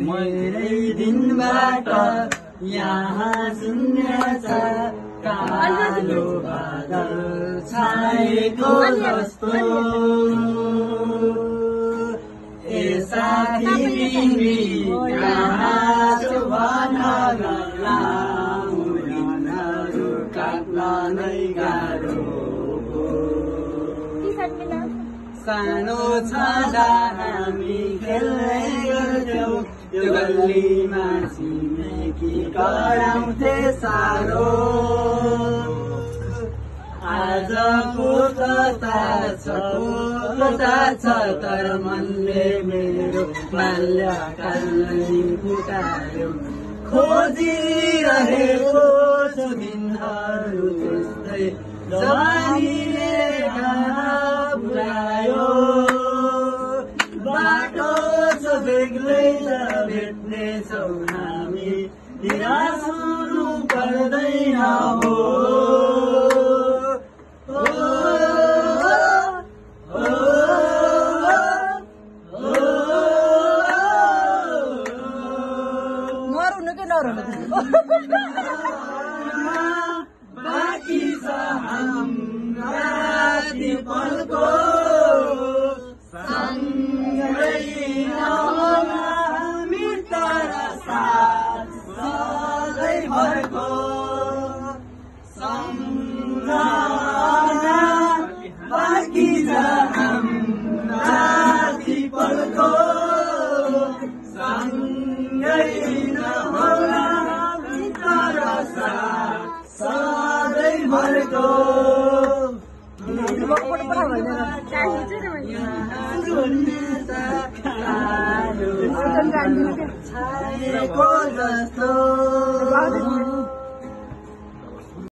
मेरै दिनबाट यहाँ शून्य छ कालो बादल छाएको जस्तो ए साथी तिमी कहाँ छौ भन लाउहरू काट्न नै गाह्रो सानो छँदा हामी खेल्दै गर्थ्यौं त्यो गल्लीमा छिमेकी कराउँथे साह्रो आजको कता छ तर मनले मेरो बाल्यकाल फुटायो खोजिरहेको छु दिनहरू त्यस्तै जवानीले बुझायो बाटो छ बेग्लै त भेट्नेछौ हामी निराश हुनु पर्दैन हो बाँकी छ हाम्रा ती पलको सँगै नहोला हामी तर साथ सधैँभरको सम्झना बाँकी छ हाम्रा ती पलको सँगै नहोला हामी तर साथ सधैँभरको छाएको जस्तो